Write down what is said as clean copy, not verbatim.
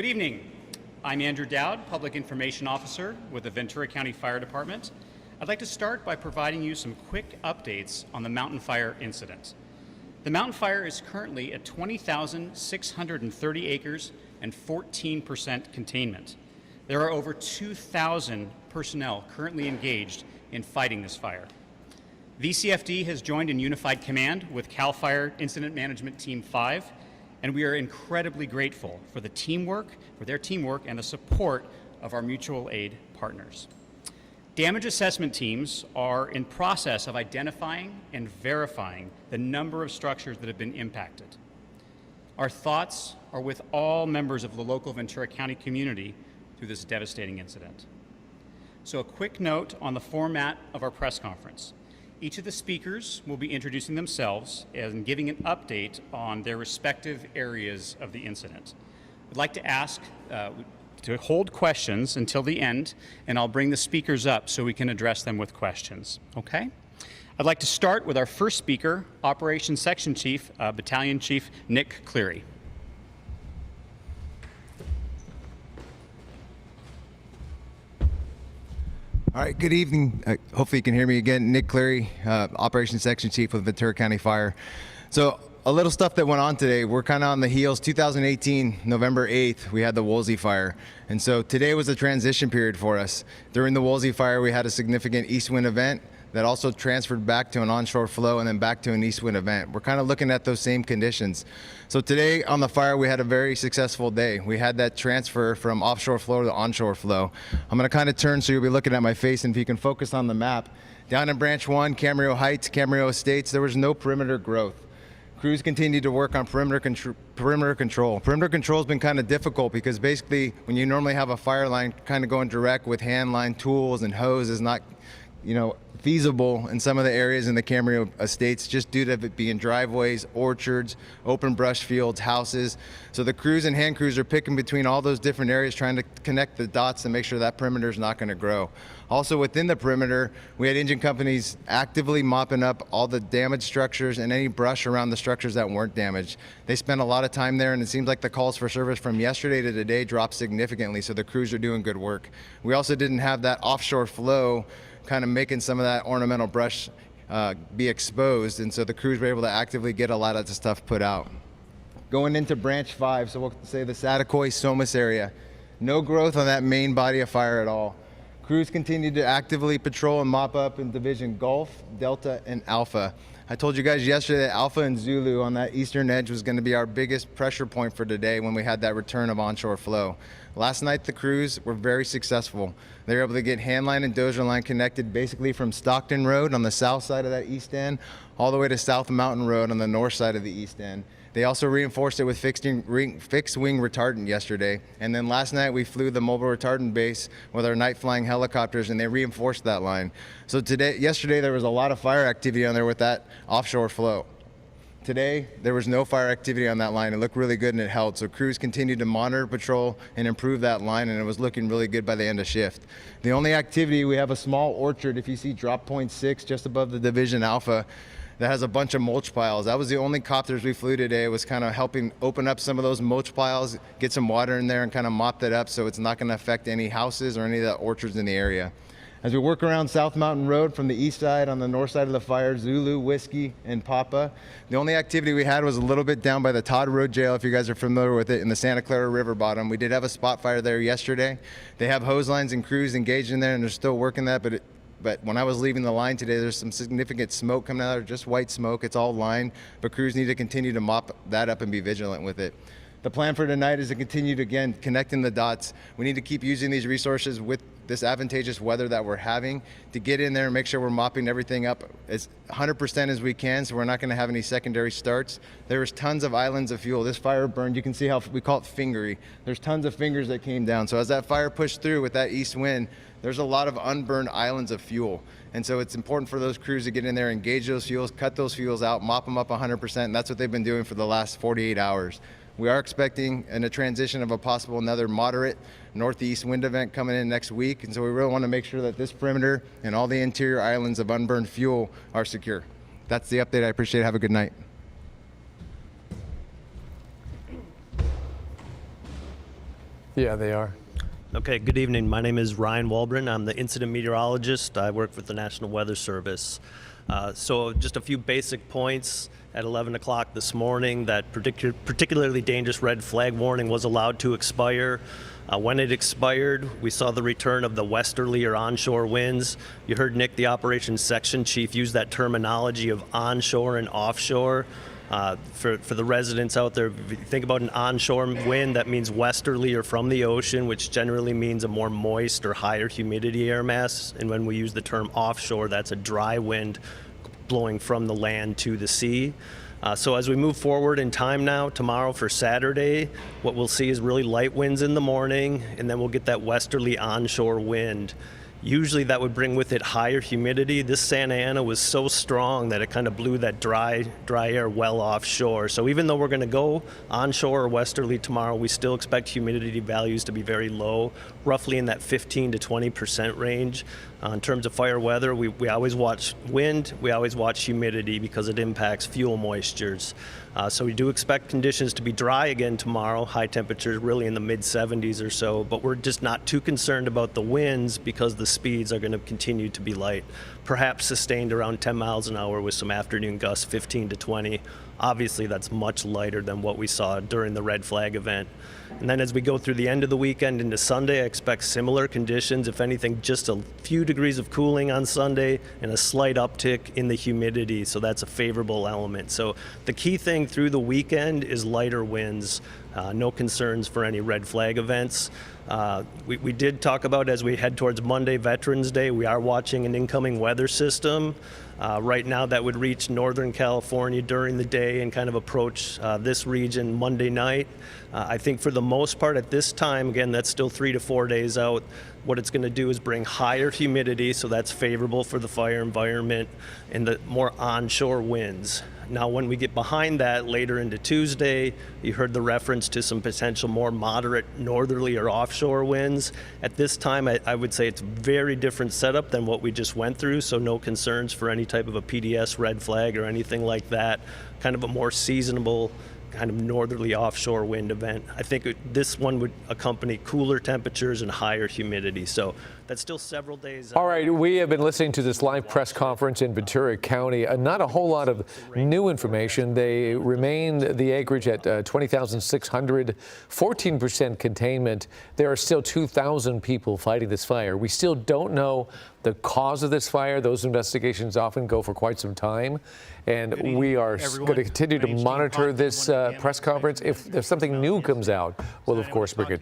Good evening. I'm Andrew Dowd, Public Information Officer with the Ventura County Fire Department. I'd like to start by providing you some quick updates on the mountain fire incident. The mountain fire is currently at 20,630 acres and 14% containment. There are over 2,000 personnel currently engaged in fighting this fire. VCFD has joined in unified command with CAL FIRE Incident Management Team 5, and we are incredibly grateful for their teamwork and the support of our mutual aid partners. Damage assessment teams are in process of identifying and verifying the number of structures that have been impacted. Our thoughts are with all members of the local Ventura County community through this devastating incident. So a quick note on the format of our press conference. Each of the speakers will be introducing themselves and giving an update on their respective areas of the incident. I'd like to ask to hold questions until the end, and I'll bring the speakers up so we can address them with questions, okay? I'd like to start with our first speaker, Operations Section Chief, Battalion Chief Nick Cleary. All right, good evening. Hopefully you can hear me again. Nick Cleary, Operations Section Chief with Ventura County Fire. So a little stuff that went on today. We're kind of on the heels. 2018, November 8th, we had the Woolsey fire. And so today was a transition period for us. During the Woolsey fire, we had a significant east wind event that also transferred back to an onshore flow and then back to an east wind event. We're kind of looking at those same conditions. So today on the fire, we had a very successful day. We had that transfer from offshore flow to onshore flow. I'm gonna kind of turn so you'll be looking at my face, and if you can focus on the map. Down in Branch 1, Camarillo Heights, Camarillo Estates, there was no perimeter growth. Crews continued to work on perimeter control. Perimeter control has been kind of difficult because basically when you normally have a fire line kind of going direct with hand line tools and hose is not, feasible in some of the areas in the Camarillo Estates just due to it being driveways, orchards, open brush fields, houses. So the crews and hand crews are picking between all those different areas trying to connect the dots and make sure that perimeter is not going to grow. Also within the perimeter, we had engine companies actively mopping up all the damaged structures and any brush around the structures that weren't damaged. They spent a lot of time there, and it seems like the calls for service from yesterday to today dropped significantly, so the crews are doing good work. We also didn't have that offshore flow kind of making some of that ornamental brush be exposed, and so the crews were able to actively get a lot of the stuff put out. Going into Branch 5, so we'll say the Satacoy Somas area, no growth on that main body of fire at all. Crews continued to actively patrol and mop up in Division Gulf, Delta, and Alpha. I told you guys yesterday that Alpha and Zulu on that eastern edge was going to be our biggest pressure point for today when we had that return of onshore flow. Last night the crews were very successful. They were able to get hand line and dozer line connected basically from Stockton Road on the south side of that east end all the way to South Mountain Road on the north side of the east end. They also reinforced it with fixed wing retardant yesterday. And then last night we flew the mobile retardant base with our night flying helicopters, and they reinforced that line. So yesterday there was a lot of fire activity on there with that offshore flow. Today, there was no fire activity on that line. It looked really good and it held. So crews continued to monitor, patrol, and improve that line, and it was looking really good by the end of shift. The only activity, we have a small orchard, if you see drop point 6 just above the Division Alpha, that has a bunch of mulch piles. That was the only copters we flew today, was kind of helping open up some of those mulch piles, get some water in there and kind of mop that up so it's not going to affect any houses or any of the orchards in the area. As we work around South Mountain Road from the east side on the north side of the fire, Zulu, Whiskey, and Papa, the only activity we had was a little bit down by the Todd Road Jail, if you guys are familiar with it, in the Santa Clara River bottom. We did have a spot fire there yesterday. They have hose lines and crews engaged in there, and they're still working that, but when I was leaving the line today, there's some significant smoke coming out of there, just white smoke. It's all line, but crews need to continue to mop that up and be vigilant with it. The plan for tonight is to continue to, again, connecting the dots. We need to keep using these resources with this advantageous weather that we're having to get in there and make sure we're mopping everything up as 100% as we can, so we're not going to have any secondary starts. There's tons of islands of fuel. This fire burned, you can see how we call it fingery. There's tons of fingers that came down. So as that fire pushed through with that east wind, there's a lot of unburned islands of fuel. And so it's important for those crews to get in there, engage those fuels, cut those fuels out, mop them up 100%, and that's what they've been doing for the last 48 hours. We are expecting a transition of a possible another moderate northeast wind event coming in next week, and so we really want to make sure that this perimeter and all the interior islands of unburned fuel are secure. That's the update. I appreciate it. Have a good night. Yeah, they are. Okay, good evening. My name is Ryan Walbrin. I'm the incident meteorologist. I work with the National Weather Service. So just a few basic points. At 11 o'clock this morning, that particularly dangerous red flag warning was allowed to expire. When it expired, we saw the return of the westerly or onshore winds. You heard Nick, the operations section chief, use that terminology of onshore and offshore. For the residents out there, if you think about an onshore wind, that means westerly or from the ocean, which generally means a more moist or higher humidity air mass. And when we use the term offshore, that's a dry wind blowing from the land to the sea. So as we move forward in time now, tomorrow for Saturday, what we'll see is really light winds in the morning, and then we'll get that westerly onshore wind. Usually that would bring with it higher humidity. This Santa Ana was so strong that it kind of blew that dry air well offshore. So even though we're going to go onshore or westerly tomorrow, we still expect humidity values to be very low, roughly in that 15 to 20% range. In terms of fire weather, we always watch wind, we always watch humidity because it impacts fuel moistures. So we do expect conditions to be dry again tomorrow, high temperatures really in the mid 70s or so, but we're just not too concerned about the winds because the speeds are going to continue to be light, perhaps sustained around 10 miles an hour with some afternoon gusts 15 to 20. Obviously that's much lighter than what we saw during the red flag event. And then as we go through the end of the weekend into Sunday, I expect similar conditions, if anything, just a few degrees of cooling on Sunday and a slight uptick in the humidity, so that's a favorable element. So the key thing through the weekend is lighter winds, no concerns for any red flag events. We did talk about, as we head towards Monday, Veterans Day, we are watching an incoming weather system. Right now that would reach Northern California during the day and kind of approach this region Monday night. I think for the most part at this time, again, that's still 3 to 4 days out, what it's going to do is bring higher humidity, so that's favorable for the fire environment, and the more onshore winds. Now, when we get behind that later into Tuesday, you heard the reference to some potential more moderate northerly or offshore winds. At this time, I would say it's a very different setup than what we just went through, so no concerns for any type of a PDS red flag or anything like that. Kind of a more seasonable kind of northerly offshore wind event. I think this one would accompany cooler temperatures and higher humidity. So that's still several days. All right, we have been listening to this live press conference in Ventura County. Not a whole lot of new information. They remain the acreage at 20,600, 14% containment. There are still 2,000 people fighting this fire. We still don't know the cause of this fire. Those investigations often go for quite some time. And we are going to continue to monitor this press conference. If something new comes out, we'll of course bring it to you.